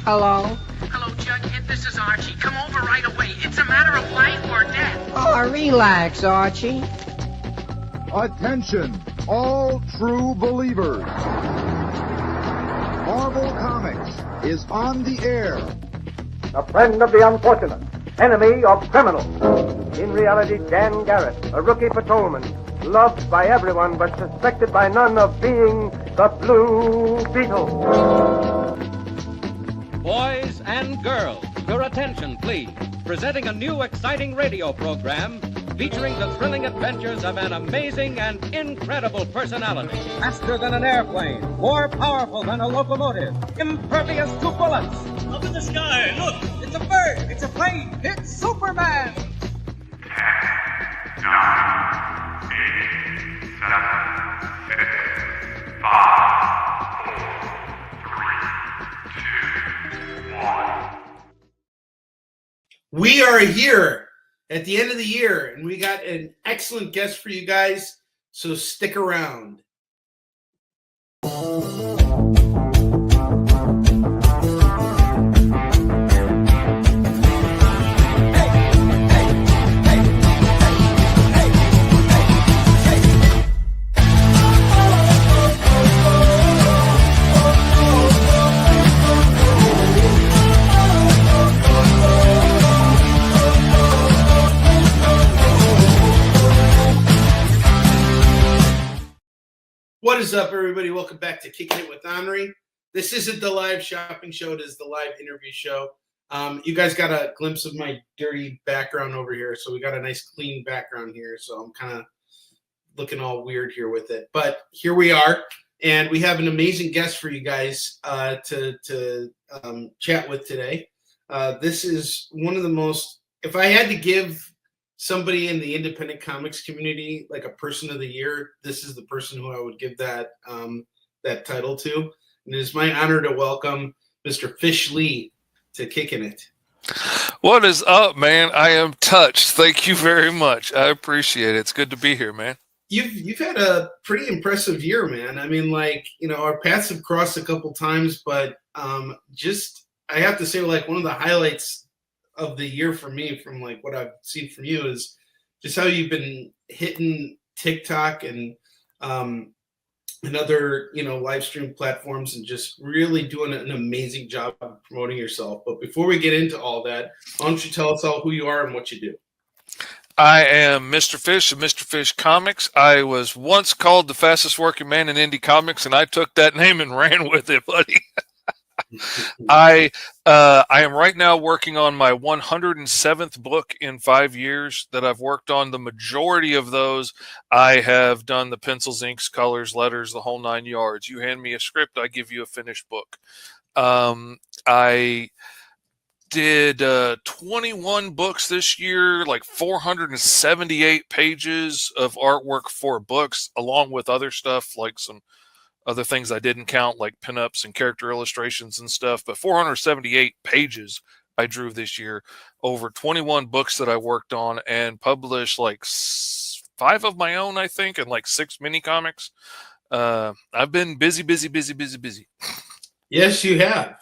Hello? Hello, Jughead. This is Archie. Come over right away. It's a matter of life or death. Oh, relax, Archie. Attention, all true believers. Marvel Comics is on the air. A friend of the unfortunate, enemy of criminals. In reality, Dan Garrett, a rookie patrolman, loved by everyone but suspected by none of being the Blue Beetle. Boys and girls, your attention, please. Presenting a new exciting radio program featuring the thrilling adventures of an amazing and incredible personality. Faster than an airplane, more powerful than a locomotive, impervious to bullets. Up in the sky, look! It's a bird, it's a plane, it's Superman! 10, 9, 8, 7, 6, 5, 4, 3, 2, 1. We are here at the end of the year, and we got an excellent guest for you guys, so stick around. What is up, everybody? Welcome back to Kickin' It with Henry. This isn't the live shopping show. It is the live interview show. You guys got a glimpse of my dirty background over here. So we got a nice clean background here. So I'm kind of looking all weird here with it. But here we are. And we have an amazing guest for you guys to chat with today. This is one of the most, if I had to give somebody in the independent comics community like a person of the year, this is the person who I would give that that title to. And it is my honor to welcome Mr. Fish Lee to Kickin' It. What is up, man? I am touched. Thank you very much. I appreciate it. It's good to be here, man. You've had a pretty impressive year, man. I mean, like, you know, our paths have crossed a couple times, but just I have to say, like, one of the highlights of the year for me, from like what I've seen from you, is just how you've been hitting TikTok and other, you know, live stream platforms, and just really doing an amazing job of promoting yourself. But before we get into all that, why don't you tell us all who you are and what you do? I am Mr. Fish of Mr. Fish Comics. I was once called the fastest working man in indie comics, and I took that name and ran with it, buddy. I am right now working on my 107th book in 5 years that I've worked on. The majority of those, I have done the pencils, inks, colors, letters, the whole 9 yards. You hand me a script, I give you a finished book. I did 21 books this year, like 478 pages of artwork for books, along with other stuff like some other things I didn't count, like pinups and character illustrations and stuff. But 478 pages I drew this year, over 21 books that I worked on, and published like 5 of my own, I think, and like 6 mini comics. I've been busy. Yes, you have.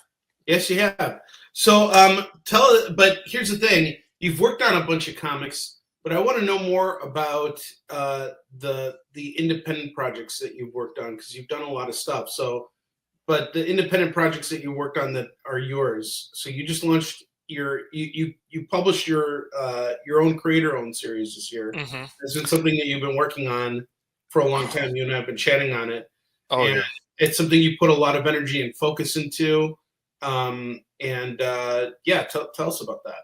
Yes, you have. So but here's the thing. You've worked on a bunch of comics, but I want to know more about the independent projects that you've worked on, because you've done a lot of stuff. So, but the independent projects that you worked on that are yours. So you just launched you published your own creator-owned series this year. Mm-hmm. It's been something that you've been working on for a long time. You and I have been chatting on it. Oh, and yeah. It's something you put a lot of energy and focus into. Tell us about that.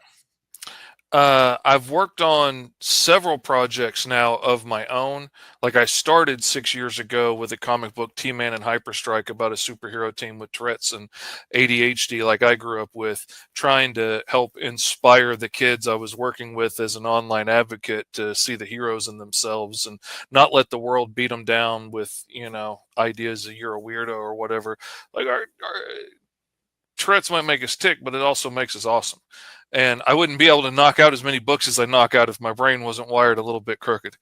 I've worked on several projects now of my own. Like, I started 6 years ago with a comic book, T-Man and Hyperstrike, about a superhero team with Tourette's and ADHD, like I grew up with, trying to help inspire the kids I was working with as an online advocate to see the heroes in themselves and not let the world beat them down with, you know, ideas that you're a weirdo or whatever. Like, our Tourette's might make us tick, but it also makes us awesome. And I wouldn't be able to knock out as many books as I knock out if my brain wasn't wired a little bit crooked.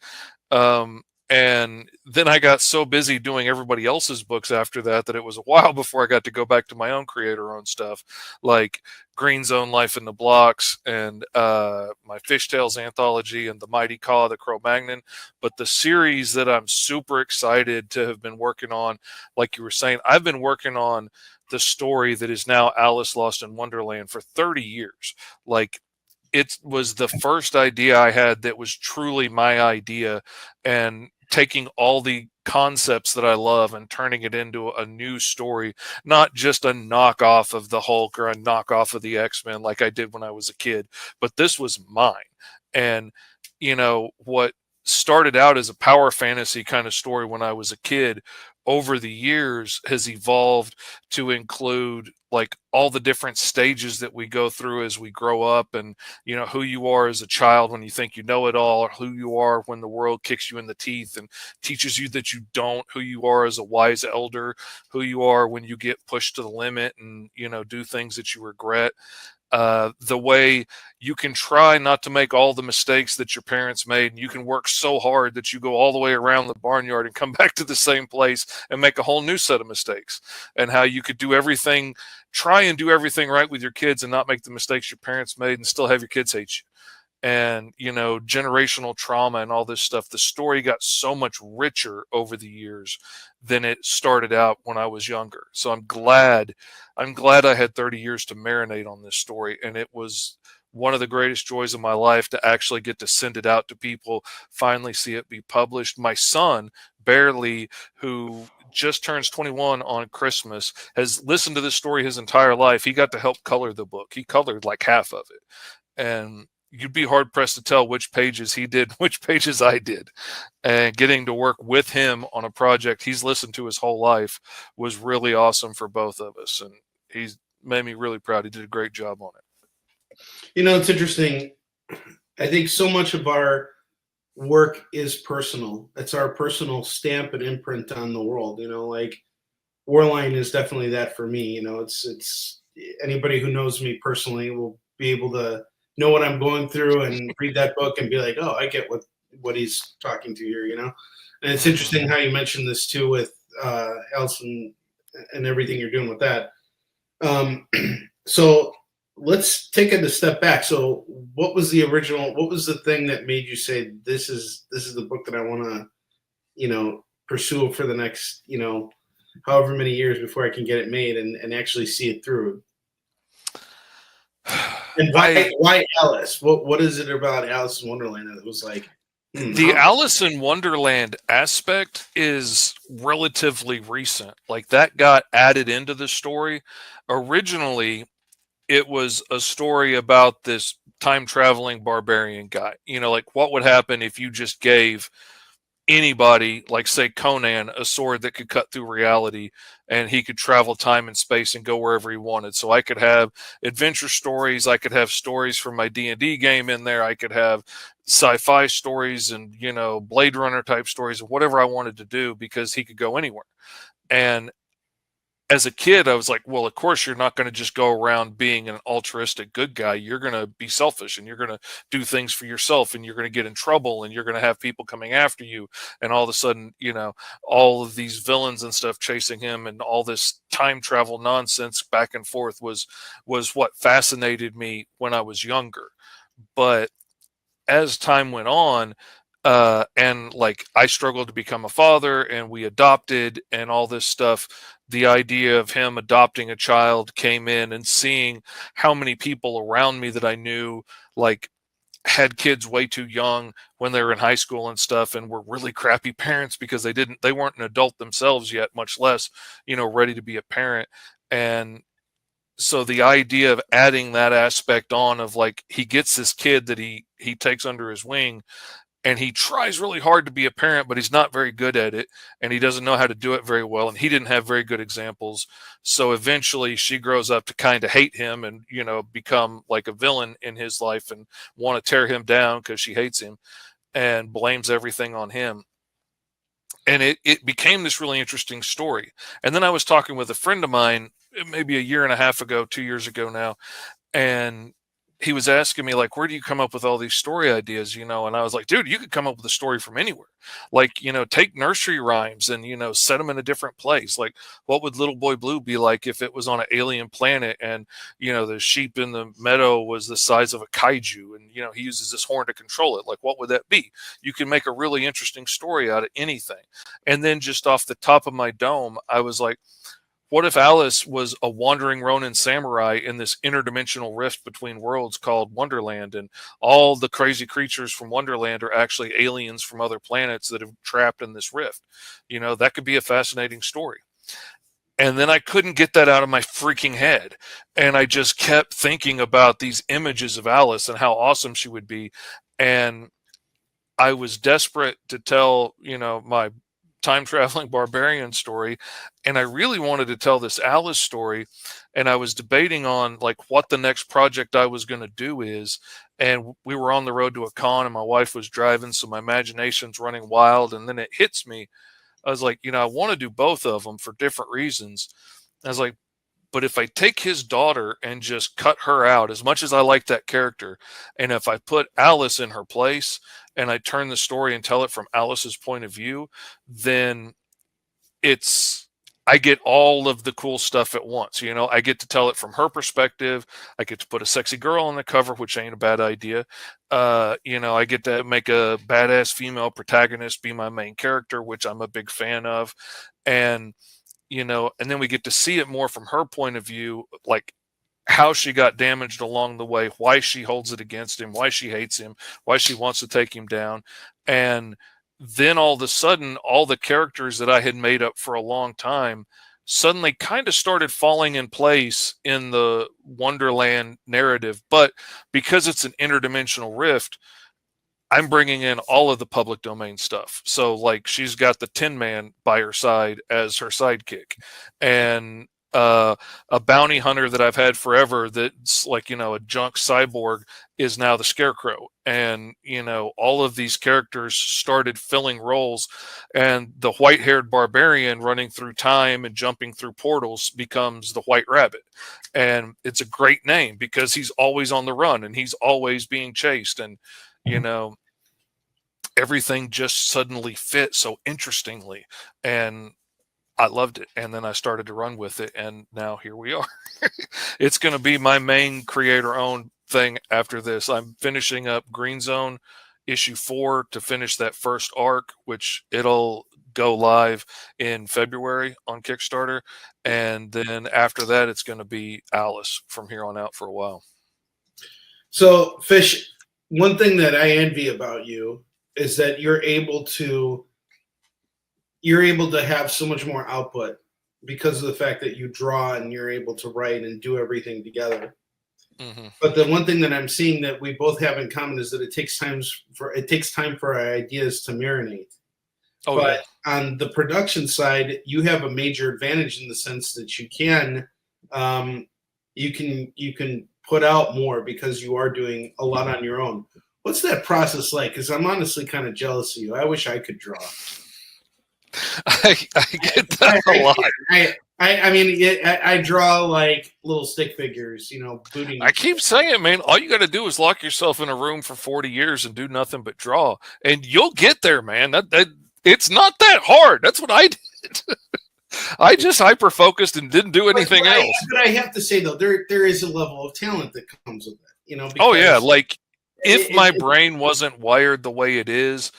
And then I got so busy doing everybody else's books after that that it was a while before I got to go back to my own creator-owned stuff, like Green Zone Life in the Blocks and my Fishtails anthology and The Mighty Caw, the Cro-Magnon. But the series that I'm super excited to have been working on, like you were saying, I've been working on the story that is now Alice Lost in Wonderland for 30 years. Like, it was the first idea I had that was truly my idea, and taking all the concepts that I love and turning it into a new story, not just a knockoff of the Hulk or a knockoff of the X-Men like I did when I was a kid, but this was mine. And, what started out as a power fantasy kind of story when I was a kid, over the years has evolved to include like all the different stages that we go through as we grow up, and who you are as a child when you think you know it all, or who you are when the world kicks you in the teeth and teaches you that you don't, who you are as a wise elder, who you are when you get pushed to the limit and do things that you regret. The way you can try not to make all the mistakes that your parents made, and you can work so hard that you go all the way around the barnyard and come back to the same place and make a whole new set of mistakes, and how you could try and do everything right with your kids and not make the mistakes your parents made and still have your kids hate you. And generational trauma and all this stuff. The story got so much richer over the years than it started out when I was younger. So I'm glad I had 30 years to marinate on this story, and it was one of the greatest joys of my life to actually get to send it out to people, finally see it be published. My son, Barely, who just turns 21 on Christmas, has listened to this story his entire life. He got to help color the book. He colored like half of it. And you'd be hard pressed to tell which pages he did, which pages I did. And getting to work with him on a project he's listened to his whole life was really awesome for both of us. And he's made me really proud. He did a great job on it. It's interesting. I think so much of our work is personal. It's our personal stamp and imprint on the world. Like Warline is definitely that for me. It's anybody who knows me personally will be able to know what I'm going through and read that book and be like, oh, I get what he's talking to here. And it's interesting how you mentioned this too with Elson and everything you're doing with that. So let's take it a step back. So what was the thing that made you say, this is the book that I want to, pursue for the next, however many years before I can get it made and actually see it through? And why Alice? What is it about Alice in Wonderland that was like, the Alice in Wonderland aspect is relatively recent. Like, that got added into the story. Originally, it was a story about this time traveling barbarian guy. Like, what would happen if you just gave anybody, like say Conan, a sword that could cut through reality, and he could travel time and space and go wherever he wanted. So I could have adventure stories, I could have stories from my D&D game in there, I could have sci-fi stories and Blade Runner type stories, whatever I wanted to do, because he could go anywhere. And as a kid, I was like, well, of course, you're not going to just go around being an altruistic good guy. You're going to be selfish, and you're going to do things for yourself, and you're going to get in trouble, and you're going to have people coming after you. And all of a sudden, all of these villains and stuff chasing him, and all this time travel nonsense back and forth was what fascinated me when I was younger. But as time went on, and like I struggled to become a father, and we adopted and all this stuff, the idea of him adopting a child came in, and seeing how many people around me that I knew like had kids way too young when they were in high school and stuff, and were really crappy parents because they weren't an adult themselves yet, much less ready to be a parent. And so the idea of adding that aspect on, of like, he gets this kid that he takes under his wing, and he tries really hard to be a parent, but he's not very good at it, and he doesn't know how to do it very well, and he didn't have very good examples. So eventually she grows up to kind of hate him and become like a villain in his life and want to tear him down because she hates him and blames everything on him. And it became this really interesting story. And then I was talking with a friend of mine maybe a year and a half ago, 2 years ago now, and he was asking me, like, where do you come up with all these story ideas, and I was like, dude, you could come up with a story from anywhere. Like, take nursery rhymes and, set them in a different place. Like, what would Little Boy Blue be like if it was on an alien planet and, the sheep in the meadow was the size of a kaiju and, he uses this horn to control it? Like, what would that be? You can make a really interesting story out of anything. And then just off the top of my dome, I was like, what if Alice was a wandering Ronin samurai in this interdimensional rift between worlds called Wonderland, and all the crazy creatures from Wonderland are actually aliens from other planets that have trapped in this rift? That could be a fascinating story. And then I couldn't get that out of my freaking head. And I just kept thinking about these images of Alice and how awesome she would be. And I was desperate to tell, my time-traveling barbarian story, and I really wanted to tell this Alice story, and I was debating on like what the next project I was going to do is, and we were on the road to a con and my wife was driving, so my imagination's running wild, and then it hits me. I was like, I want to do both of them for different reasons. I was like, but if I take his daughter and just cut her out, as much as I like that character, and if I put Alice in her place and I turn the story and tell it from Alice's point of view, then I get all of the cool stuff at once. I get to tell it from her perspective. I get to put a sexy girl on the cover, which ain't a bad idea. I get to make a badass female protagonist be my main character, which I'm a big fan of. And and then we get to see it more from her point of view, like how she got damaged along the way, why she holds it against him, why she hates him, why she wants to take him down. And then all of a sudden, all the characters that I had made up for a long time suddenly kind of started falling in place in the Wonderland narrative. But because it's an interdimensional rift, I'm bringing in all of the public domain stuff. So like she's got the Tin Man by her side as her sidekick, and a bounty hunter that I've had forever that's like, a junk cyborg is now the Scarecrow. And, all of these characters started filling roles, and the white-haired barbarian running through time and jumping through portals becomes the White Rabbit. And it's a great name because he's always on the run and he's always being chased. And, everything just suddenly fit so interestingly, and I loved it. And then I started to run with it, and now here we are. It's going to be my main creator-owned thing after this. I'm finishing up Green Zone issue 4 to finish that first arc, which it'll go live in February on Kickstarter. And then after that, it's going to be Alice from here on out for a while. So, Fish, one thing that I envy about you is that you're able to have so much more output because of the fact that you draw and you're able to write and do everything together. Mm-hmm. But the one thing that I'm seeing that we both have in common is that it takes time for our ideas to marinate. Oh, but yeah. On the production side, you have a major advantage in the sense that you can put out more because you are doing a lot on your own. What's that process like? Because I'm honestly kind of jealous of you. I wish I could draw. I get that a lot. I draw like little stick figures, booting. I keep saying, man, all you got to do is lock yourself in a room for 40 years and do nothing but draw, and you'll get there, man. That it's not that hard. That's what I did. I just hyper focused and didn't do anything else. But I have to say though, there is a level of talent that comes with that, Oh yeah, like if my brain wasn't wired the way it is,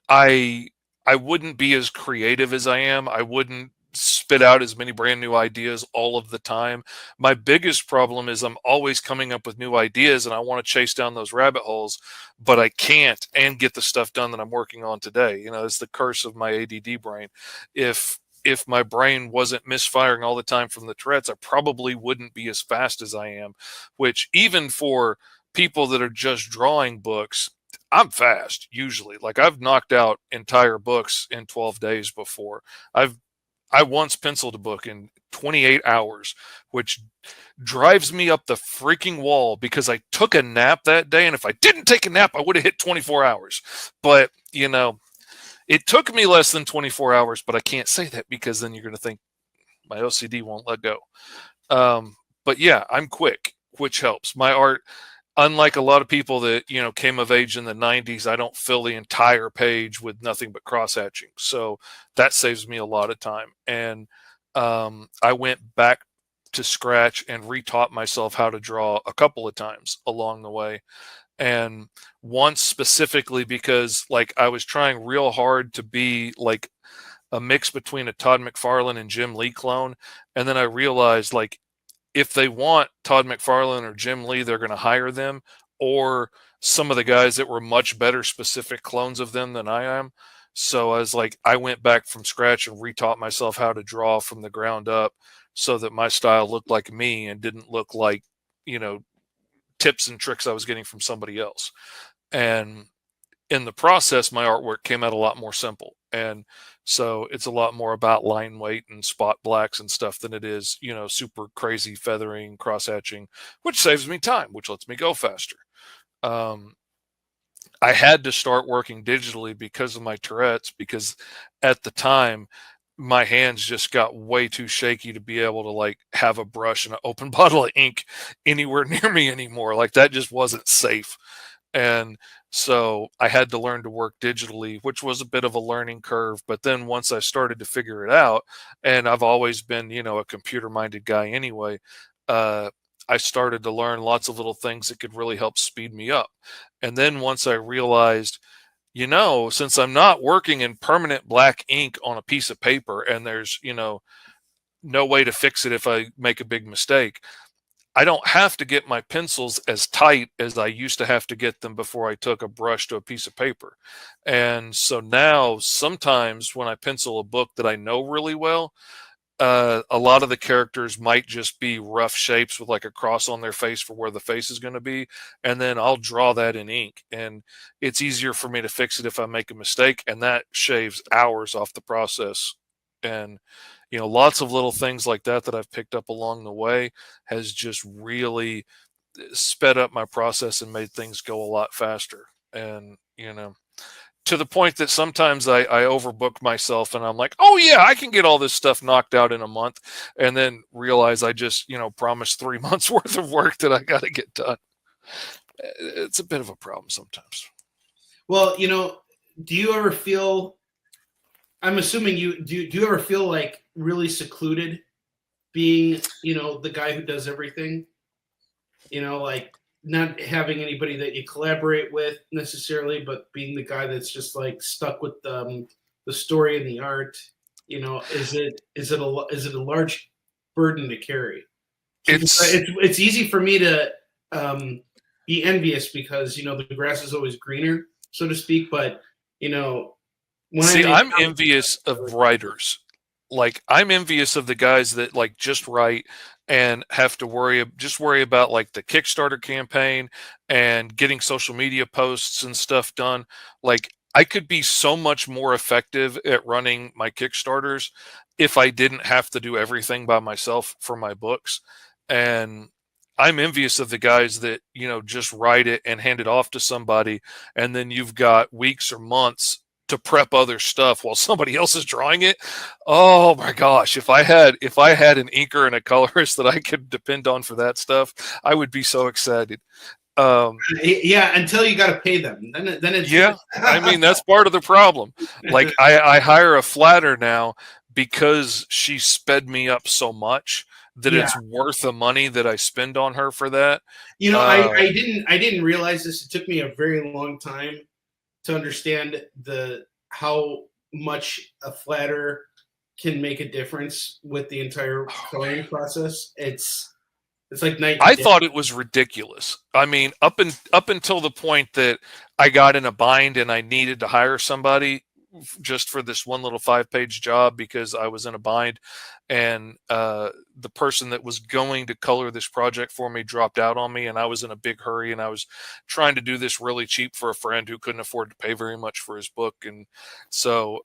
I wouldn't be as creative as I am. I wouldn't spit out as many brand new ideas all of the time. My biggest problem is I'm always coming up with new ideas and I want to chase down those rabbit holes, but I can't and get the stuff done that I'm working on today. It's the curse of my ADD brain. If my brain wasn't misfiring all the time from the Tourette's, I probably wouldn't be as fast as I am, which even for people that are just drawing books, I'm fast usually. Like I've knocked out entire books in 12 days before. I once penciled a book in 28 hours, which drives me up the freaking wall because I took a nap that day. And if I didn't take a nap, I would have hit 24 hours. But, it took me less than 24 hours, but I can't say that because then you're going to think my OCD won't let go. But yeah, I'm quick, which helps. My art, unlike a lot of people that, came of age in the 90s, I don't fill the entire page with nothing but cross hatching. So that saves me a lot of time. And I went back to scratch and retaught myself how to draw a couple of times along the way. And once specifically because like I was trying real hard to be like a mix between a Todd McFarlane and Jim Lee clone. And then I realized like if they want Todd McFarlane or Jim Lee, they're going to hire them, or some of the guys that were much better specific clones of them than I am. So I was like, I went back from scratch and retaught myself how to draw from the ground up so that my style looked like me and didn't look like, tips and tricks I was getting from somebody else. And in the process, my artwork came out a lot more simple. And so it's a lot more about line weight and spot blacks and stuff than it is, super crazy feathering, cross hatching, which saves me time, which lets me go faster. I had to start working digitally because of my Tourette's, because at the time my hands just got way too shaky to be able to like have a brush and an open bottle of ink anywhere near me anymore. Like that just wasn't safe. And so I had to learn to work digitally, which was a bit of a learning curve. But then once I started to figure it out, and I've always been, a computer minded guy anyway, I started to learn lots of little things that could really help speed me up. And then once I realized, since I'm not working in permanent black ink on a piece of paper and there's, no way to fix it if I make a big mistake, I don't have to get my pencils as tight as I used to have to get them before I took a brush to a piece of paper. And so now sometimes when I pencil a book that I know really well, a lot of the characters might just be rough shapes with like a cross on their face for where the face is going to be. And then I'll draw that in ink, and it's easier for me to fix it if I make a mistake. And that shaves hours off the process. And, lots of little things like that I've picked up along the way has just really sped up my process and made things go a lot faster. And, to the point that sometimes I overbook myself and I'm like, oh yeah, I can get all this stuff knocked out in a month, and then realize I just, promised 3 months worth of work that I got to get done. It's a bit of a problem sometimes. Well, do you ever feel, I'm assuming do you ever feel like really secluded being, the guy who does everything, like not having anybody that you collaborate with necessarily, but being the guy that's just like stuck with the story and the art, is it a large burden to carry? It's easy for me to be envious because the grass is always greener, so to speak. But I'm envious of writers. Like I'm envious of the guys that like just write and have to worry about like the Kickstarter campaign and getting social media posts and stuff done. Like I could be so much more effective at running my Kickstarters if I didn't have to do everything by myself for my books. And I'm envious of the guys that, just write it and hand it off to somebody, and then you've got weeks or months to prep other stuff while somebody else is drawing it. Oh my gosh, if I had an inker and a colorist that I could depend on for that stuff, I would be so excited. Yeah, until you got to pay them. Then it's yeah. I mean, that's part of the problem. Like I hire a flatter now because she sped me up so much that it's worth the money that I spend on her for that. I didn't realize this. It took me a very long time to understand how much a flatter can make a difference with the entire coloring process. It's like night. I thought it was ridiculous. I mean, up until the point that I got in a bind and I needed to hire somebody just for this one little 5-page job because I was in a bind, and the person that was going to color this project for me dropped out on me, and I was in a big hurry, and I was trying to do this really cheap for a friend who couldn't afford to pay very much for his book. And so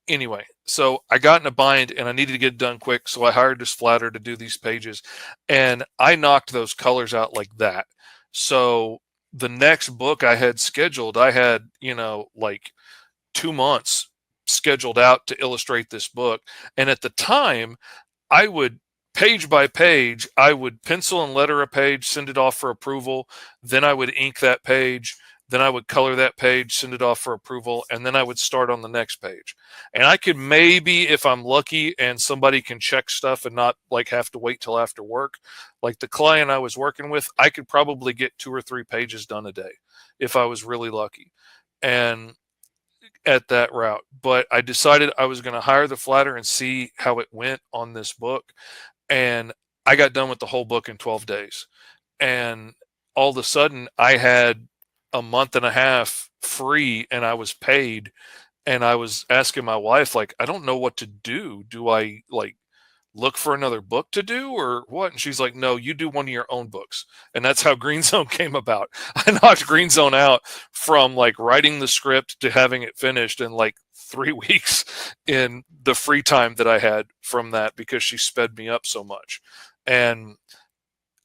anyway, so I got in a bind and I needed to get it done quick, so I hired this flatter to do these pages, and I knocked those colors out like that. So the next book I had scheduled, I had, like 2 months scheduled out to illustrate this book. And at the time, I would page by page, I would pencil and letter a page, send it off for approval. Then I would ink that page. Then I would color that page, send it off for approval, and then I would start on the next page. And I could maybe, if I'm lucky and somebody can check stuff and not like have to wait till after work, like the client I was working with, I could probably get 2 or 3 pages done a day if I was really lucky. And at that route, but I decided I was going to hire the flatter and see how it went on this book. And I got done with the whole book in 12 days. And all of a sudden I had a month and a half free and I was paid. And I was asking my wife, like, I don't know what to do. Do I like look for another book to do or what? And she's like, no, you do one of your own books. And that's how Green Zone came about. I knocked Green Zone out from like writing the script to having it finished in like 3 weeks in the free time that I had from that, because she sped me up so much. And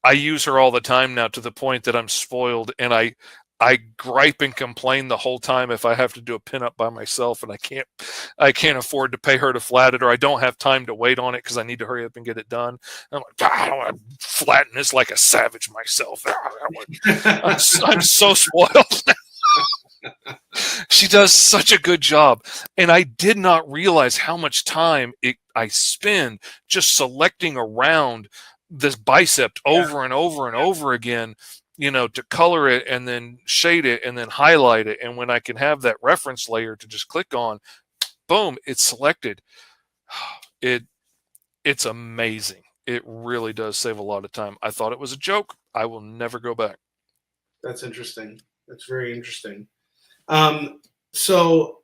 I use her all the time now, to the point that I'm spoiled, and I gripe and complain the whole time if I have to do a pinup by myself and I can't afford to pay her to flat it, or I don't have time to wait on it because I need to hurry up and get it done. I'm like, God, I don't want to flatten this like a savage myself. I'm so spoiled. She does such a good job. And I did not realize how much time I spend just selecting around this bicep over and over and over again, to color it and then shade it and then highlight it. And when I can have that reference layer to just click on, boom, it's selected. It's amazing. It really does save a lot of time. I thought it was a joke. I will never go back. That's interesting. That's very interesting. So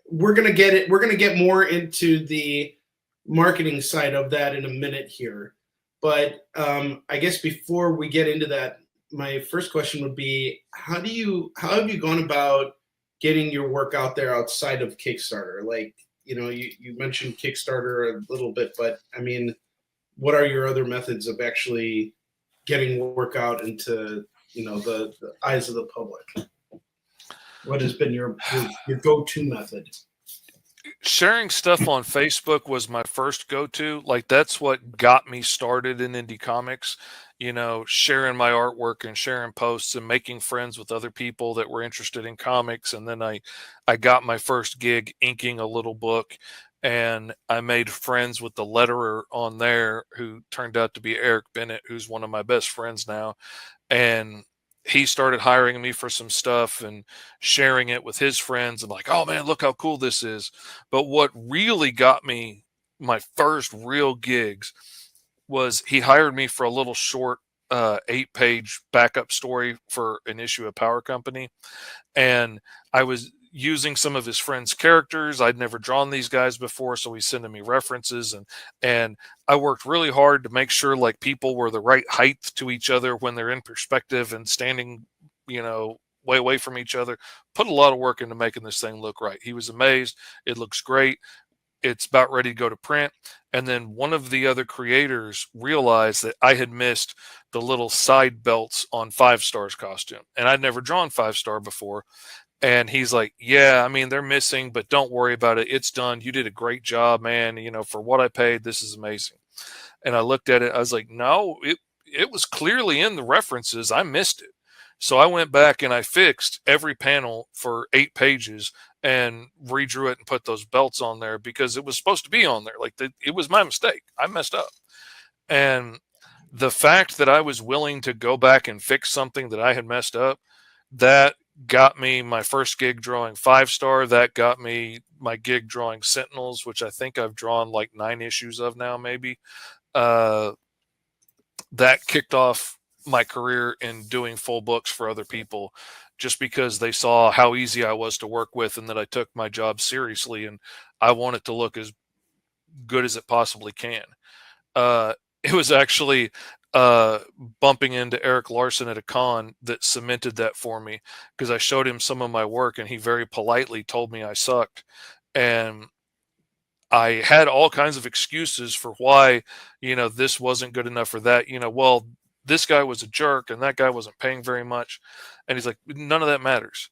we're gonna get more into the marketing side of that in a minute here. But I guess before we get into that, my first question would be, how have you gone about getting your work out there outside of Kickstarter? Like, you mentioned Kickstarter a little bit, but I mean, what are your other methods of actually getting work out into, the eyes of the public? What has been your go-to method? Sharing stuff on Facebook was my first go-to. Like, that's what got me started in indie comics, sharing my artwork and sharing posts and making friends with other people that were interested in comics. And then I got my first gig inking a little book, and I made friends with the letterer on there, who turned out to be Eric Bennett, who's one of my best friends now. And he started hiring me for some stuff and sharing it with his friends, and like, oh man, look how cool this is. But what really got me my first real gigs was he hired me for a little short 8-page backup story for an issue of Power Company. And I was using some of his friends' characters. I'd never drawn these guys before, so he's sending me references, and I worked really hard to make sure like people were the right height to each other when they're in perspective and standing, way away from each other. Put a lot of work into making this thing look right. He was amazed. It looks great. It's about ready to go to print. And then one of the other creators realized that I had missed the little side belts on 5-Star's costume, and I'd never drawn 5-Star before. And he's like, yeah, I mean, they're missing, but don't worry about it. It's done. You did a great job, man. For what I paid, this is amazing. And I looked at it. I was like, no, it was clearly in the references. I missed it. So I went back and I fixed every panel for 8 pages and redrew it and put those belts on there because it was supposed to be on there. Like, it was my mistake. I messed up. And the fact that I was willing to go back and fix something that I had messed up, that got me my first gig drawing 5-Star. That got me my gig drawing Sentinels, which I think I've drawn like 9 issues of now, maybe. That kicked off my career in doing full books for other people, just because they saw how easy I was to work with and that I took my job seriously, and I want it to look as good as it possibly can. It was actually bumping into Eric Larson at a con that cemented that for me, because I showed him some of my work and he very politely told me I sucked. And I had all kinds of excuses for why, this wasn't good enough for that. Well, this guy was a jerk and that guy wasn't paying very much. And he's like, none of that matters.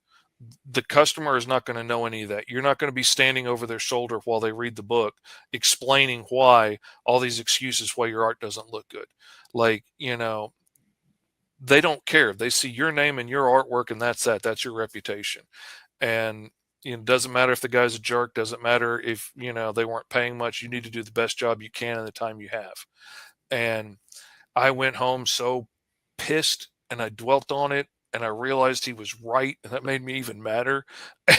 the customer is not going to know any of that. You're not going to be standing over their shoulder while they read the book, explaining why all these excuses why your art doesn't look good. Like, they don't care. They see your name and your artwork, and that's that. That's your reputation. And doesn't matter if the guy's a jerk. Doesn't matter if they weren't paying much. You need to do the best job you can in the time you have. And I went home so pissed, and I dwelt on it, and I realized he was right, and that made me even madder.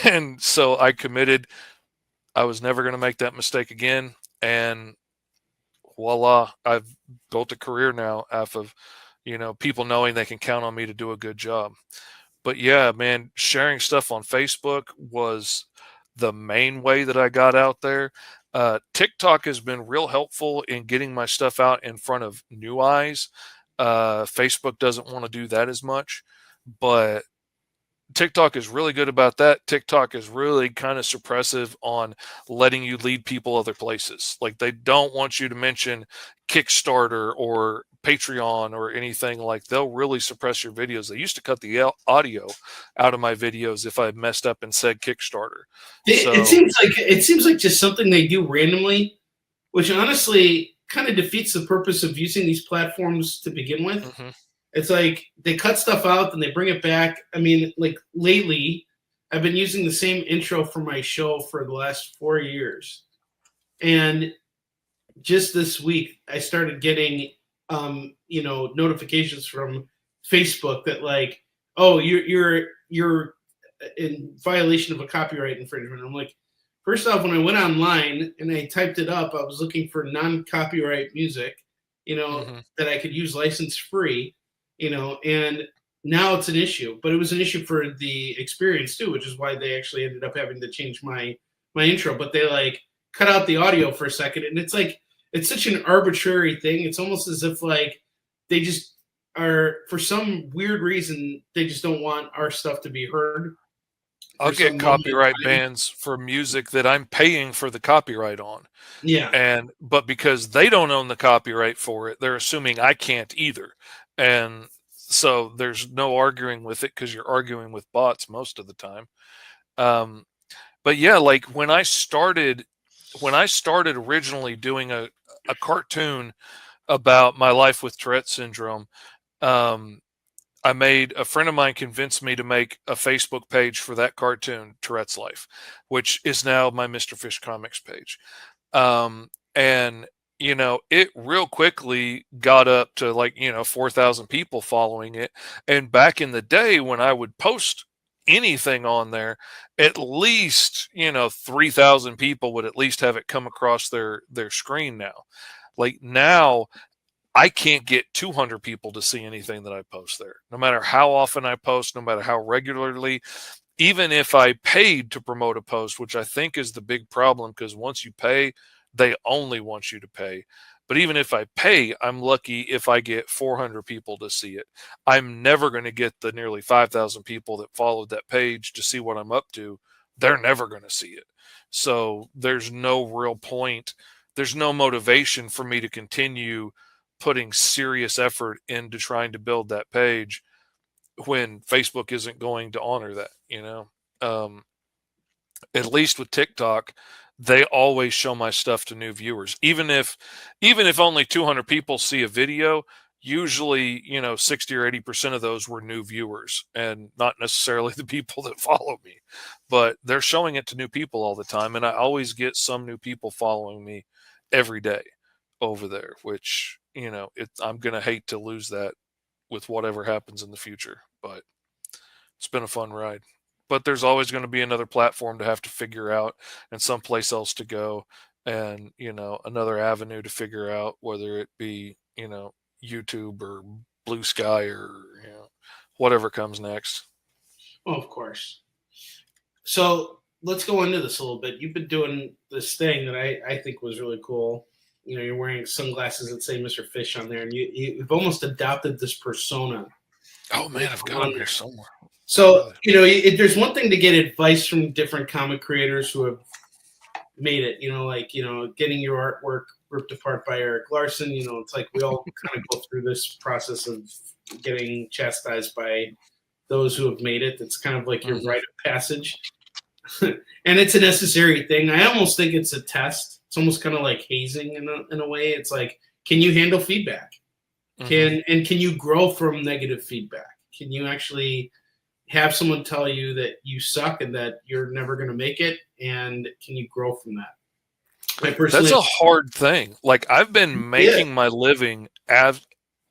And so I committed. I was never going to make that mistake again. And voila, I've built a career now off of people knowing they can count on me to do a good job. But yeah, man, sharing stuff on Facebook was the main way that I got out there. TikTok has been real helpful in getting my stuff out in front of new eyes. Facebook doesn't want to do that as much, but TikTok is really good about that. TikTok is really kind of suppressive on letting you lead people other places. Like, they don't want you to mention Kickstarter or Patreon or anything. Like, they'll really suppress your videos. They used to cut the audio out of my videos if I messed up and said Kickstarter. It seems like just something they do randomly, which honestly kind of defeats the purpose of using these platforms to begin with. Mm-hmm. It's like they cut stuff out and they bring it back. I mean, like lately, I've been using the same intro for my show for the last 4 years. And just this week, I started getting, notifications from Facebook that like, oh, you're in violation of a copyright infringement. I'm like, first off, when I went online and I typed it up, I was looking for non-copyright music, that I could use license free. And now it's an issue, but it was an issue for the experience too, which is why they actually ended up having to change my intro. But they like cut out the audio for a second, and it's like it's such an arbitrary thing. It's almost as if like they just are, for some weird reason, they just don't want our stuff to be heard. I'll get copyright bans for music that I'm paying for the copyright on. Yeah. But because they don't own the copyright for it, they're assuming I can't either. And so there's no arguing with it because you're arguing with bots most of the time. But yeah, like when I started originally doing a cartoon about my life with Tourette syndrome, a friend of mine convinced me to make a Facebook page for that cartoon, Tourette's Life, which is now my Mr. Fish Comics page. And it real quickly got up to like, 4,000 people following it. And back in the day when I would post anything on there, at least, 3,000 people would at least have it come across their screen now. Like now, I can't get 200 people to see anything that I post there, no matter how often I post, no matter how regularly. Even if I paid to promote a post, which I think is the big problem, because once you pay, they only want you to pay. But even if I pay, I'm lucky if I get 400 people to see it. I'm never going to get the nearly 5,000 people that followed that page to see what I'm up to. They're never going to see it. So there's no real point. There's no motivation for me to continue putting serious effort into trying to build that page when Facebook isn't going to honor that, at least with TikTok, they always show my stuff to new viewers. Even if only 200 people see a video, usually, 60 or 80% of those were new viewers and not necessarily the people that follow me, but they're showing it to new people all the time. And I always get some new people following me every day over there, which, I'm going to hate to lose that with whatever happens in the future, but it's been a fun ride. But there's always going to be another platform to have to figure out and someplace else to go and, another avenue to figure out, whether it be, YouTube or Blue Sky or, whatever comes next. Oh, of course. So let's go into this a little bit. You've been doing this thing that I think was really cool. You're wearing sunglasses that say Mr. Fish on there, and you've almost adopted this persona. Oh, man, I've got them here somewhere. So, there's one thing to get advice from different comic creators who have made it, getting your artwork ripped apart by Eric Larson. It's like we all kind of go through this process of getting chastised by those who have made it. That's kind of like your Mhm. rite of passage. And it's a necessary thing. I almost think it's a test. It's almost kind of like hazing in a way. It's like, can you handle feedback? Mhm. Can you grow from negative feedback? Can you actually have someone tell you that you suck and that you're never going to make it? And can you grow from that? I That's personally, a hard thing. Like I've been yeah, making my living as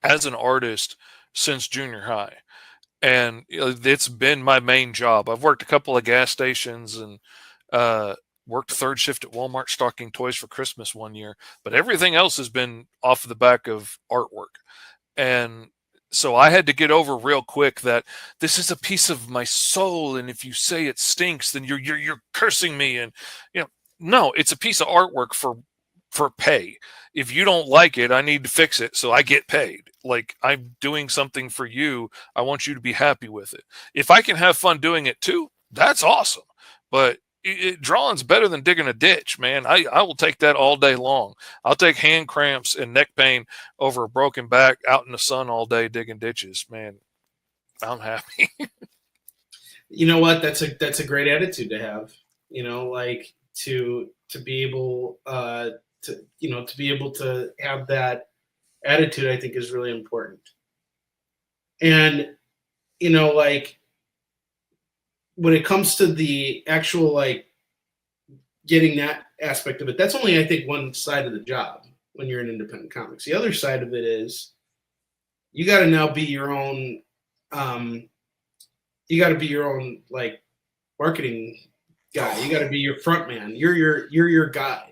an artist since junior high, and it's been my main job. I've worked a couple of gas stations and uh, worked third shift at Walmart stocking toys for Christmas one year, but everything else has been off the back of artwork. And so I had to get over real quick that this is a piece of my soul, and if you say it stinks, then you're cursing me. And you know, no, it's a piece of artwork for pay. If you don't like it, I need to fix it so I get paid. Like I'm doing something for you. I want you to be happy with it. If I can have fun doing it too, that's awesome. But drawing's better than digging a ditch, man. I will take that all day long. I'll take hand cramps and neck pain over a broken back out in the sun all day digging ditches, man. I'm happy. you know what? That's a great attitude to have. Like to be able to be able to have that attitude, I think is really important. And like when it comes to the actual like getting that aspect of it, that's only I think one side of the job when you're in independent comics. The other side of it is you got to now be your own. You got to be your own like marketing guy. You got to be your front man. You're your guy.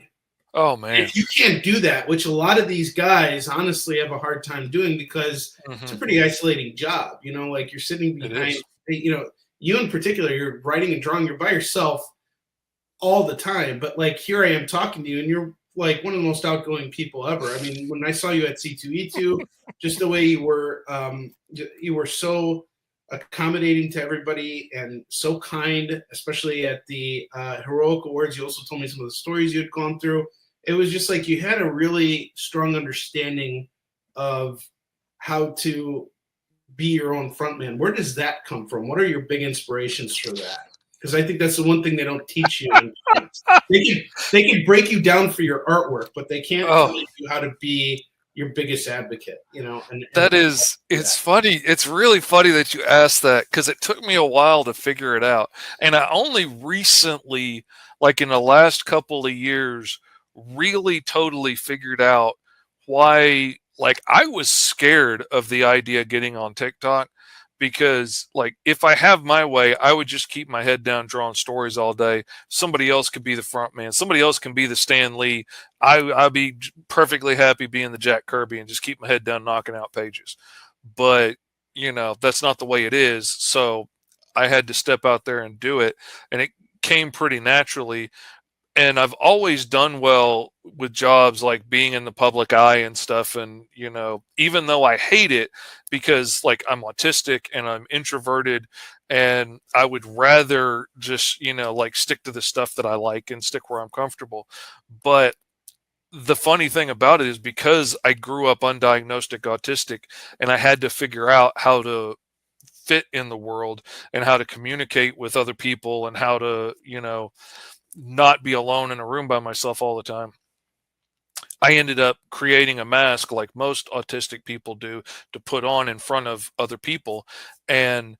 Oh man. If you can't do that, which a lot of these guys honestly have a hard time doing because it's a Hmm. pretty isolating job. Like you're sitting It behind. is. You in particular, you're writing and drawing. You're by yourself all the time. But like here I am talking to you, and you're like one of the most outgoing people ever. I mean, when I saw you at C2E2, just the way you were so accommodating to everybody and so kind, especially at the heroic awards. You also told me some of the stories you had gone through. It was just like you had a really strong understanding of how to be your own frontman. Where does that come from? What are your big inspirations for that? Because I think that's the one thing they don't teach you in comics. They can break you down for your artwork, but they can't tell Oh, you how to be your biggest advocate. And that is, it's funny. It's really funny that you asked that because it took me a while to figure it out. And I only recently, like in the last couple of years, really totally figured out why, like, I was scared of the idea of getting on TikTok because, like, if I have my way, I would just keep my head down drawing stories all day. Somebody else could be the front man. Somebody else can be the Stan Lee. I'd be perfectly happy being the Jack Kirby and just keep my head down knocking out pages. But, that's not the way it is. So I had to step out there and do it. And it came pretty naturally. And I've always done well with jobs like being in the public eye and stuff. And, even though I hate it because like I'm autistic and I'm introverted and I would rather just, like stick to the stuff that I like and stick where I'm comfortable. But the funny thing about it is because I grew up undiagnosed autistic and I had to figure out how to fit in the world and how to communicate with other people and how to, not be alone in a room by myself all the time. I ended up creating a mask like most autistic people do to put on in front of other people. And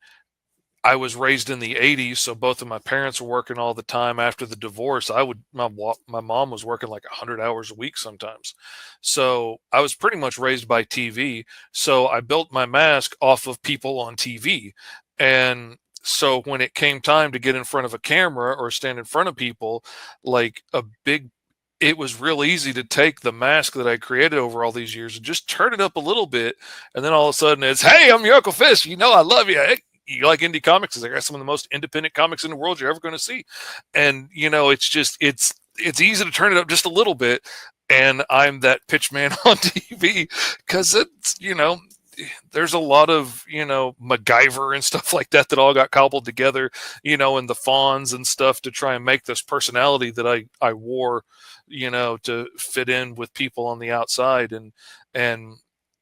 I was raised in the 80s, so both of my parents were working all the time. After the divorce, my mom was working like 100 hours a week sometimes. So I was pretty much raised by TV. So I built my mask off of people on TV. And so when it came time to get in front of a camera or stand in front of people, like it was real easy to take the mask that I created over all these years and just turn it up a little bit. And then all of a sudden it's, hey, I'm your Uncle Fish. I love you. Hey, you like indie comics? I got some of the most independent comics in the world you're ever going to see. And, it's just, it's easy to turn it up just a little bit. And I'm that pitch man on TV because it's, there's a lot of, MacGyver and stuff like that all got cobbled together, and the fawns and stuff to try and make this personality that I wore, to fit in with people on the outside. And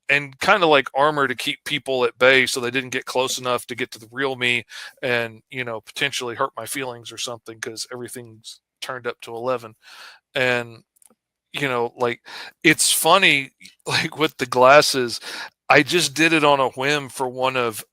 and kind of like armor to keep people at bay so they didn't get close enough to get to the real me and, potentially hurt my feelings or something, because everything's turned up to 11. And, like, it's funny, like with the glasses, I just did it on a whim for one of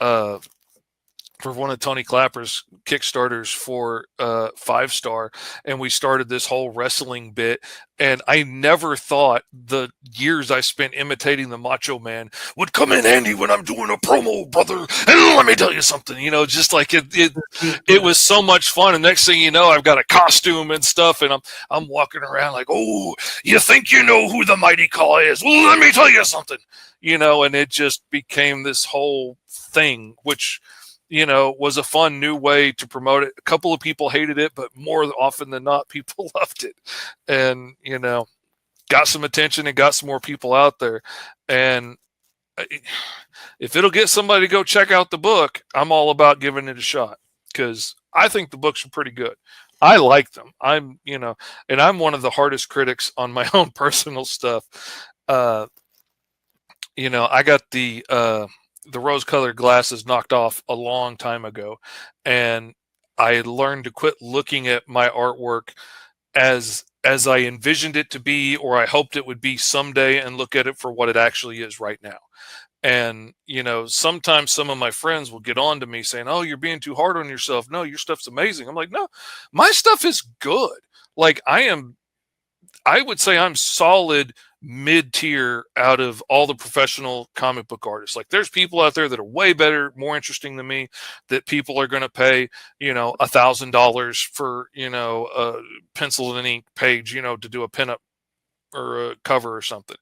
Tony Clapper's Kickstarters for 5-star, and we started this whole wrestling bit. And I never thought the years I spent imitating the Macho Man would come in handy when I'm doing a promo, brother. And let me tell you something, just like it was so much fun. And next thing you know, I've got a costume and stuff, and I'm walking around like, oh, you think you know who the Mighty Claw is? Well, let me tell you something, and it just became this whole thing, which was a fun new way to promote it. A couple of people hated it, but more often than not, people loved it. And, got some attention and got some more people out there. And if it'll get somebody to go check out the book, I'm all about giving it a shot, because I think the books are pretty good. I like them. And I'm one of the hardest critics on my own personal stuff. I got the rose-colored glasses knocked off a long time ago, and I learned to quit looking at my artwork as I envisioned it to be, or I hoped it would be someday, and look at it for what it actually is right now. And sometimes some of my friends will get on to me saying, oh, you're being too hard on yourself. No, your stuff's amazing. I'm like, no, my stuff is good. Like, I would say I'm solid mid-tier out of all the professional comic book artists. Like, there's people out there that are way better, more interesting than me, that people are going to pay, $1,000 for, a pencil and ink page, to do a pinup or a cover or something.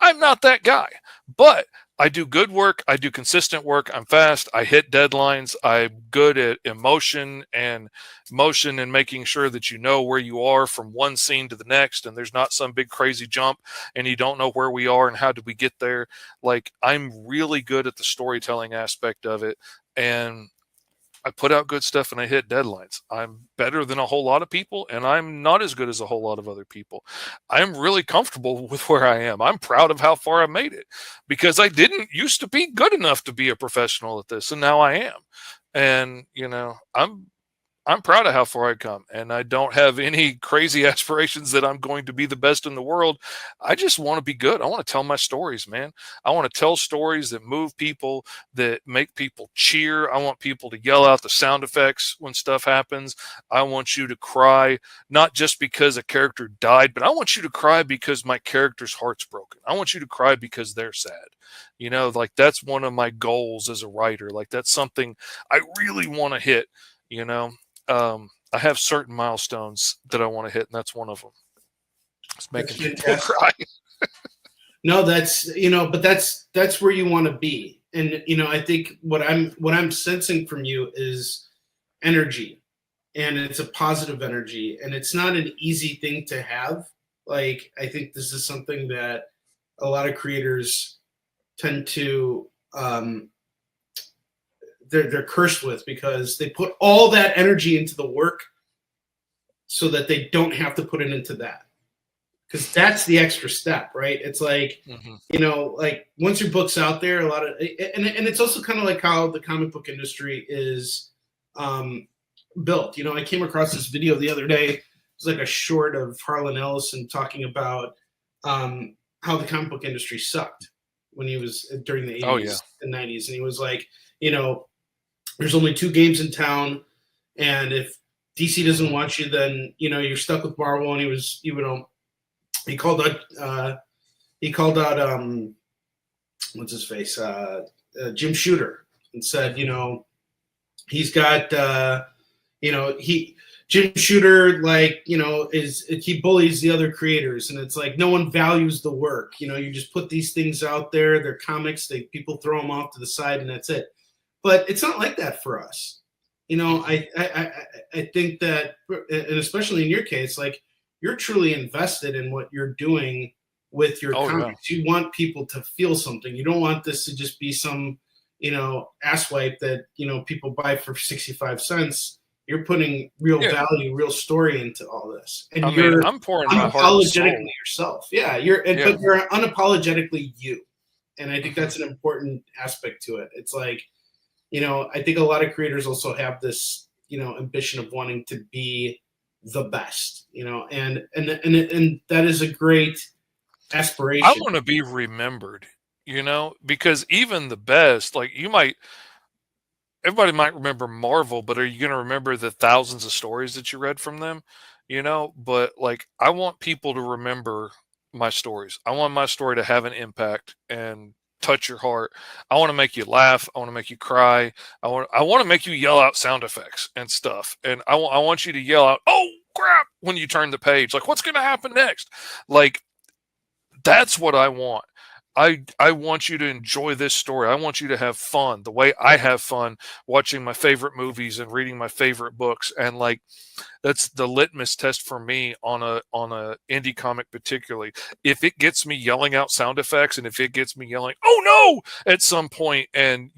I'm not that guy, but I do good work. I do consistent work. I'm fast. I hit deadlines. I'm good at emotion and motion, and making sure that you know where you are from one scene to the next, and there's not some big crazy jump and you don't know where we are and how did we get there. Like, I'm really good at the storytelling aspect of it, and I put out good stuff and I hit deadlines. I'm better than a whole lot of people, and I'm not as good as a whole lot of other people. I'm really comfortable with where I am. I'm proud of how far I made it, because I didn't used to be good enough to be a professional at this, and now I am. And, I'm proud of how far I come, and I don't have any crazy aspirations that I'm going to be the best in the world. I just want to be good. I want to tell my stories, man. I want to tell stories that move people, that make people cheer. I want people to yell out the sound effects when stuff happens. I want you to cry, not just because a character died, but I want you to cry because my character's heart's broken. I want you to cry because they're sad. Like, that's one of my goals as a writer. Like, that's something I really want to hit, I have certain milestones that I want to hit, and that's one of them. It's making people cry. No, that's but that's where you want to be. And I think what I'm sensing from you is energy, and it's a positive energy, and it's not an easy thing to have. Like, I think this is something that a lot of creators tend to they're cursed with, because they put all that energy into the work so that they don't have to put it into that, because that's the extra step, right? It's like, like, once your book's out there, a lot of, and it's also kind of like how the comic book industry is built. I came across this video the other day. It was like a short of Harlan Ellison talking about how the comic book industry sucked when he was during the 80s and 90s. And he was like, there's only 2 games in town, and if DC doesn't want you, then you're stuck with Marvel. And he was, he called out what's his face, Jim Shooter, and said, he's got Jim Shooter, like, he bullies the other creators, and it's like, no one values the work. You just put these things out there. They're comics. People throw them off to the side, and that's it. But it's not like that for us. I think that, and especially in your case, like, you're truly invested in what you're doing with your comics. Yeah. You want people to feel something. You don't want this to just be some, asswipe that, people buy for 65 cents. You're putting real value, real story into all this. And I'm pouring my heart and soul. Unapologetically yourself. Yeah, but you're unapologetically you. And I think that's an important aspect to it. It's like, I think a lot of creators also have this, ambition of wanting to be the best, and that is a great I aspiration. want to be remembered, because even the best, like everybody might remember Marvel, but are you going to remember the thousands of stories that you read from them? But like, I want people to remember my stories. I want my story to have an impact and touch your heart. I want to make you laugh. I want to make you cry. I want to make you yell out sound effects and stuff. And I want you to yell out, "Oh crap," when you turn the page. Like, what's going to happen next? Like, that's what I want. I want you to enjoy this story. I want you to have fun the way I have fun watching my favorite movies and reading my favorite books. And like, that's the litmus test for me on a indie comic particularly. If it gets me yelling out sound effects, and if it gets me yelling, "Oh no," at some point, and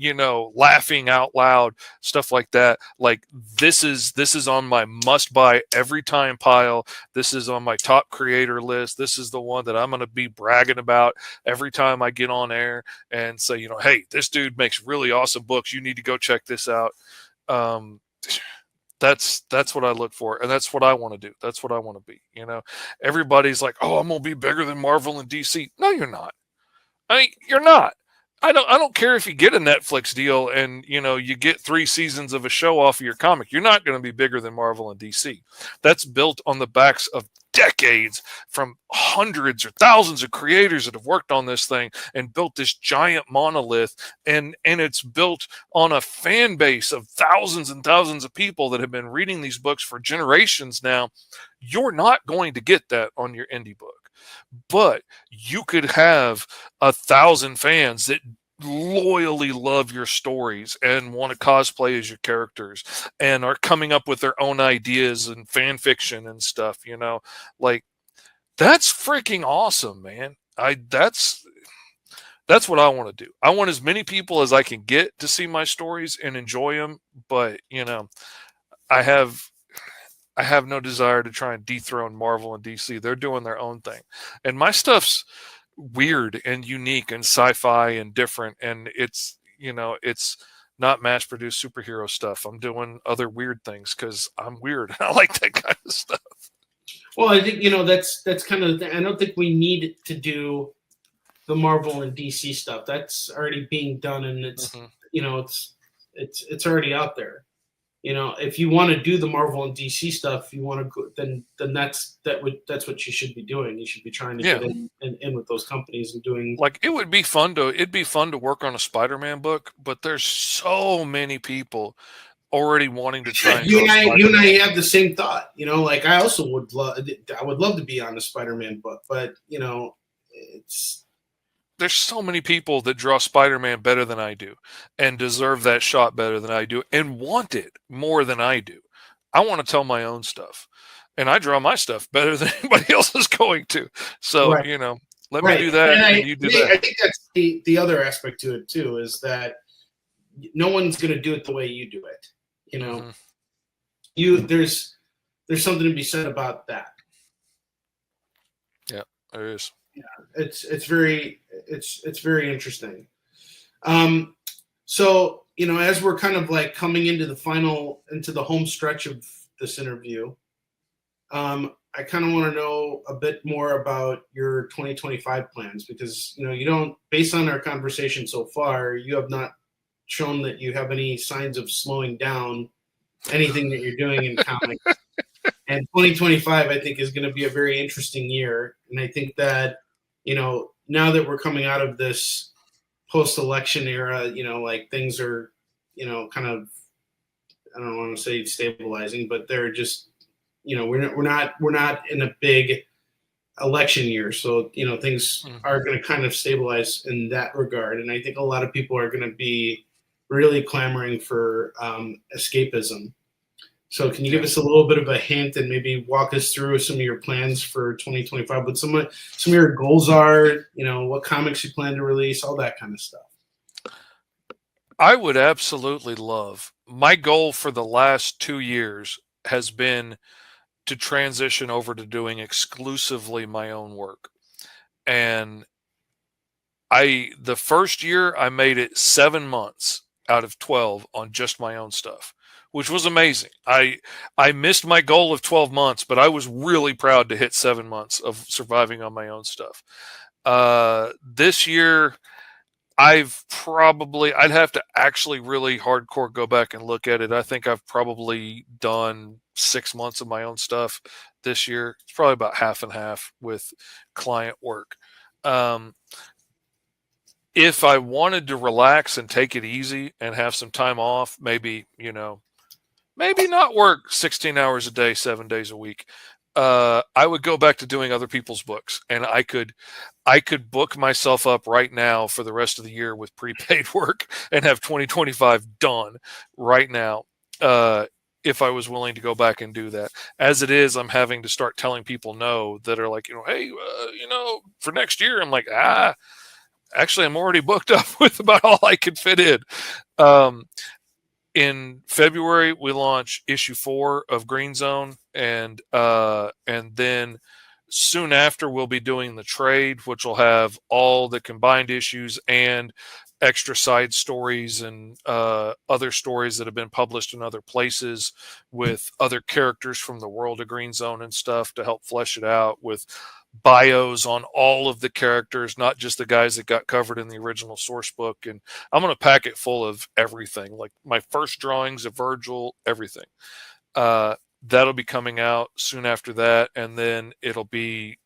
laughing out loud, stuff like that, like, this is on my must buy every time pile. This is on my top creator list. This is the one that I'm going to be bragging about every time I get on air and say, "Hey, this dude makes really awesome books. You need to go check this out." um that's what I look for, and that's what I want to do. That's what I want to be. Everybody's like, "Oh, I'm gonna be bigger than Marvel and DC." No, you're not. I mean, you're not. I don't care if you get a Netflix deal and you get 3 seasons of a show off of your comic. You're not going to be bigger than Marvel and DC. That's built on the backs of decades from hundreds or thousands of creators that have worked on this thing and built this giant monolith, and it's built on a fan base of thousands and thousands of people that have been reading these books for generations now. You're not going to get that on your indie book. But you could have 1,000 fans that loyally love your stories and want to cosplay as your characters and are coming up with their own ideas and fan fiction and stuff, like, that's freaking awesome, man. That's what I want to do. I want as many people as I can get to see my stories and enjoy them, but I have I have no desire to try and dethrone Marvel and DC. They're doing their own thing. And my stuff's weird and unique and sci-fi and different, and it's not mass-produced superhero stuff. I'm doing other weird things because I'm weird. I like that kind of stuff. Well, I think that's kind of. I don't think we need to do the Marvel and DC stuff. That's already being done, and it's it's already out there. If you want to do the Marvel and DC stuff, you want to go, then that's what you should be doing. You should be trying to get in with those companies and doing. Like, it'd be fun to work on a Spider-Man book, but there's so many people already wanting to try. You and I have the same thought. Like, I also would love to be on a Spider-Man book, but there's so many people that draw Spider-Man better than I do and deserve that shot better than I do and want it more than I do. I want to tell my own stuff, and I draw my stuff better than anybody else is going to. So, right. Let me do that, and you do that. I think that's the other aspect to it too, is that no one's going to do it the way you do it. There's something to be said about that. Yeah, there is. Yeah, it's very interesting. So as we're kind of like coming into the home stretch of this interview, I kind of want to know a bit more about your 2025 plans, because you don't, based on our conversation so far, you have not shown that you have any signs of slowing down anything that you're doing in comics. And 2025, I think, is going to be a very interesting year. And I think that, now that we're coming out of this post-election era, like, things are, kind of, I don't want to say stabilizing, but they're just, we're not in a big election year. So, things are going to kind of stabilize in that regard. And I think a lot of people are going to be really clamoring for escapism. So can you give us a little bit of a hint and maybe walk us through some of your plans for 2025? What some of your goals are, what comics you plan to release, all that kind of stuff. I would absolutely love. My goal for the last 2 years has been to transition over to doing exclusively my own work. And the first year I made it 7 months out of 12 on just my own stuff, which was amazing. I missed my goal of 12 months, but I was really proud to hit 7 months of surviving on my own stuff. This year, I'd have to actually really hardcore go back and look at it. I think I've probably done 6 months of my own stuff this year. It's probably about half and half with client work. If I wanted to relax and take it easy and have some time off, maybe not work 16 hours a day, 7 days a week, I would go back to doing other people's books, and I could book myself up right now for the rest of the year with prepaid work and have 2025 done right now. If I was willing to go back and do that. As it is, I'm having to start telling people no that are like, hey, for next year, I'm like, actually, I'm already booked up with about all I can fit in. In February, we launch issue 4 of Green Zone, and then soon after, we'll be doing the trade, which will have all the combined issues and extra side stories and other stories that have been published in other places with other characters from the world of Green Zone and stuff to help flesh it out, with bios on all of the characters, not just the guys that got covered in the original source book. And I'm going to pack it full of everything, like my first drawings of Virgil, everything. That'll be coming out soon after that. And then it'll be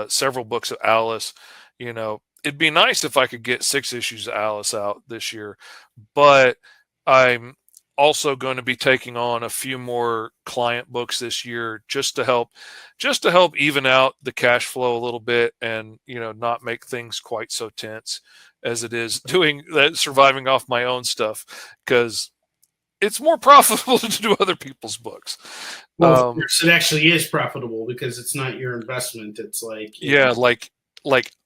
several books of Alice. It'd be nice if I could get 6 issues of Alice out this year, but I'm also going to be taking on a few more client books this year just to help even out the cash flow a little bit, and not make things quite so tense as it is doing that, surviving off my own stuff, because it's more profitable to do other people's books. Well, of course, it actually is profitable because it's not your investment. It's like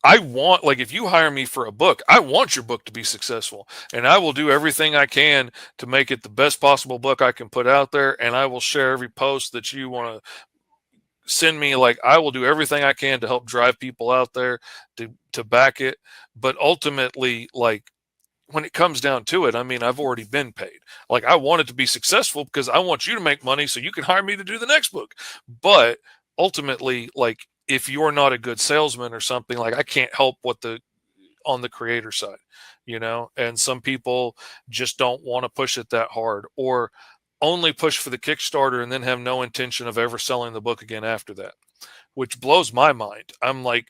I want, if you hire me for a book, I want your book to be successful, and I will do everything I can to make it the best possible book I can put out there. And I will share every post that you want to send me. I will do everything I can to help drive people out there to back it. But ultimately, when it comes down to it, I've already been paid. I want it to be successful because I want you to make money so you can hire me to do the next book. But ultimately, if you're not a good salesman or something, I can't help on the creator side, and some people just don't want to push it that hard, or only push for the Kickstarter and then have no intention of ever selling the book again after that, which blows my mind. I'm like,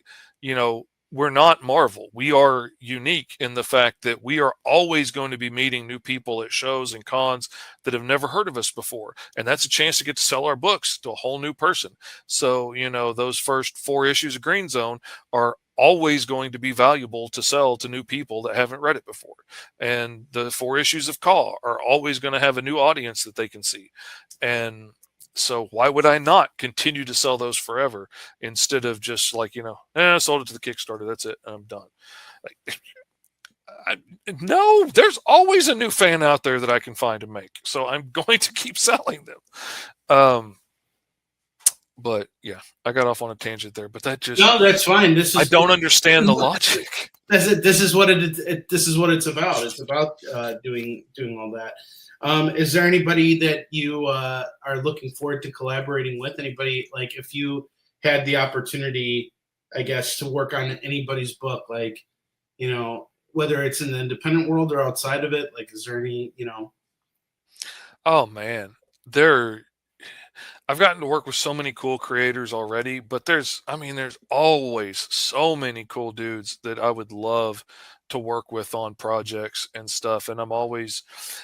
we're not Marvel. We are unique in the fact that we are always going to be meeting new people at shows and cons that have never heard of us before. And that's a chance to get to sell our books to a whole new person. So, those first 4 issues of Green Zone are always going to be valuable to sell to new people that haven't read it before. And the 4 issues of Caw are always going to have a new audience that they can see. And so why would I not continue to sell those forever instead of just I sold it to the Kickstarter, that's it, I'm done. No, there's always a new fan out there that I can find and make. So I'm going to keep selling them. But yeah, I got off on a tangent there, but no, that's fine. I don't understand the logic. This is what it's about. It's about doing all that. Is there anybody that you are looking forward to collaborating with? Anybody, if you had the opportunity, I guess, to work on anybody's book, whether it's in the independent world or outside of it, is there any, Oh man, I've gotten to work with so many cool creators already, but there's always so many cool dudes that I would love to work with on projects and stuff. And I'm always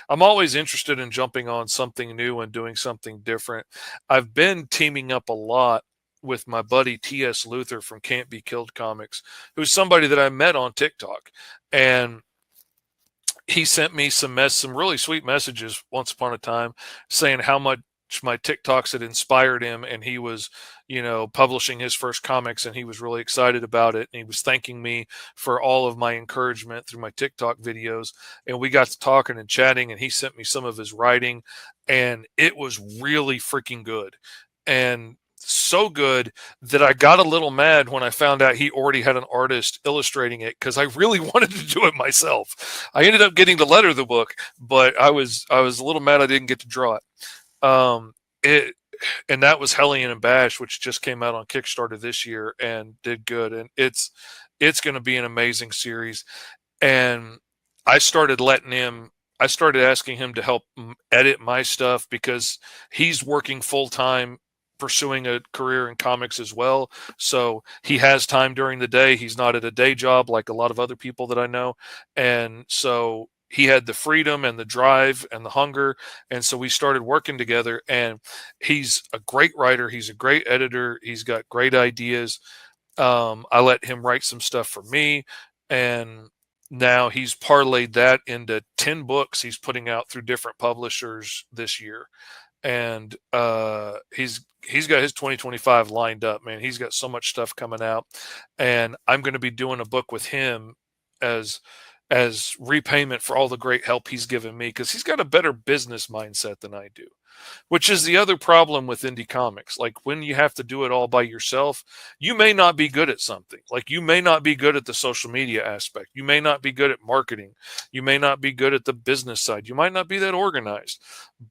interested in jumping on something new and doing something different. I've been teaming up a lot with my buddy T.S. Luther from Can't Be Killed Comics, who's somebody that I met on TikTok. And he sent me some really sweet messages once upon a time saying how much my TikToks had inspired him, and he was, publishing his first comics, and he was really excited about it. And he was thanking me for all of my encouragement through my TikTok videos. And we got to talking and chatting, and he sent me some of his writing, and it was really freaking good. And so good that I got a little mad when I found out he already had an artist illustrating it, because I really wanted to do it myself. I ended up getting to letter the book, but I was a little mad I didn't get to draw it. And that was Hellion and Bash, which just came out on Kickstarter this year and did good. And it's going to be an amazing series. And I started asking him to help edit my stuff, because he's working full time pursuing a career in comics as well. So he has time during the day. He's not at a day job like a lot of other people that I know. And so he had the freedom and the drive and the hunger. And so we started working together, and he's a great writer. He's a great editor. He's got great ideas. I let him write some stuff for me, and now he's parlayed that into 10 books he's putting out through different publishers this year. And he's got his 2025 lined up, man. He's got so much stuff coming out, and I'm going to be doing a book with him as repayment for all the great help he's given me, because he's got a better business mindset than I do, which is the other problem with indie comics. Like, when you have to do it all by yourself, you may not be good at something. Like, you may not be good at the social media aspect. You may not be good at marketing. You may not be good at the business side. You might not be that organized.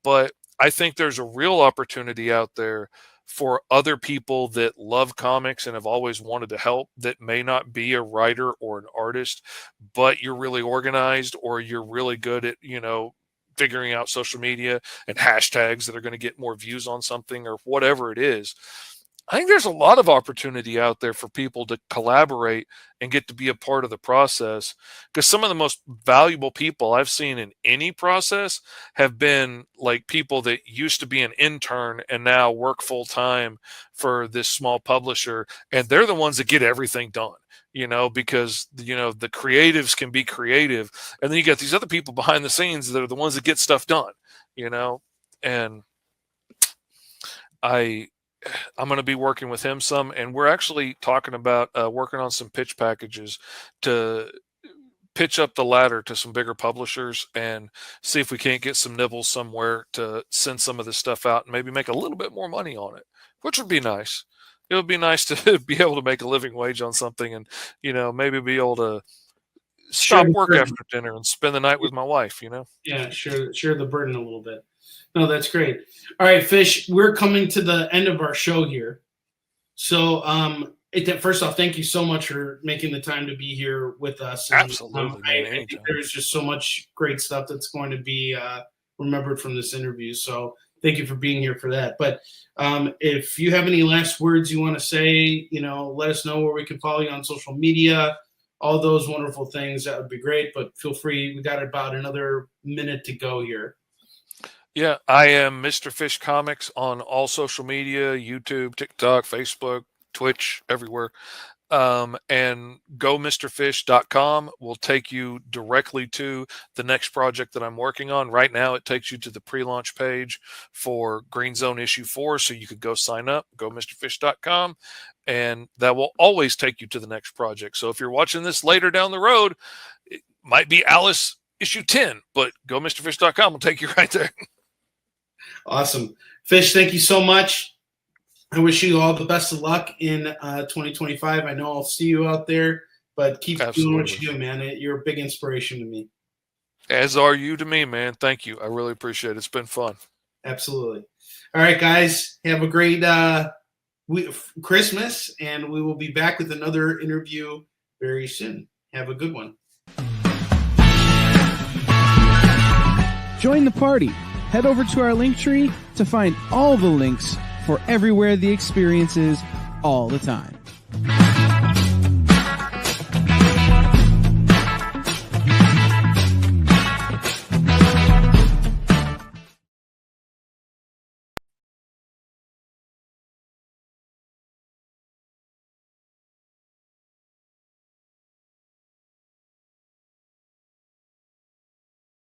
But I think there's a real opportunity out there for other people that love comics and have always wanted to help, that may not be a writer or an artist, but you're really organized, or you're really good at, figuring out social media and hashtags that are going to get more views on something, or whatever it is. I think there's a lot of opportunity out there for people to collaborate and get to be a part of the process, because some of the most valuable people I've seen in any process have been like people that used to be an intern and now work full time for this small publisher. And they're the ones that get everything done, because, the creatives can be creative. And then you got these other people behind the scenes that are the ones that get stuff done, and I'm going to be working with him some, and we're actually talking about working on some pitch packages to pitch up the ladder to some bigger publishers, and see if we can't get some nibbles somewhere to send some of this stuff out and maybe make a little bit more money on it, which would be nice. It would be nice to be able to make a living wage on something, and, maybe be able to stop work after dinner and spend the night with my wife, Yeah, share the burden a little bit. No, that's great. All right, Fish, we're coming to the end of our show here. So, first off, thank you so much for making the time to be here with us. And, Absolutely. I think there's just so much great stuff that's going to be remembered from this interview. So thank you for being here for that. But if you have any last words you want to say, let us know where we can follow you on social media, all those wonderful things. That would be great. But feel free. We got about another minute to go here. Yeah, I am Mr. Fish Comics on all social media, YouTube, TikTok, Facebook, Twitch, everywhere. And gomrfish.com will take you directly to the next project that I'm working on. Right now, it takes you to the pre-launch page for Green Zone issue 4, so you could go sign up, gomrfish.com, and that will always take you to the next project. So if you're watching this later down the road, it might be Alice issue 10, but gomrfish.com will take you right there. Awesome. Fish, thank you so much. I wish you all the best of luck in 2025. I know I'll see you out there, but keep doing what you do, man. You're a big inspiration to me. As are you to me, man. Thank you. I really appreciate it. It's been fun. Absolutely. All right, guys. Have a great Christmas, and we will be back with another interview very soon. Have a good one. Join the party. Head over to our link tree to find all the links for everywhere the experience is all the time.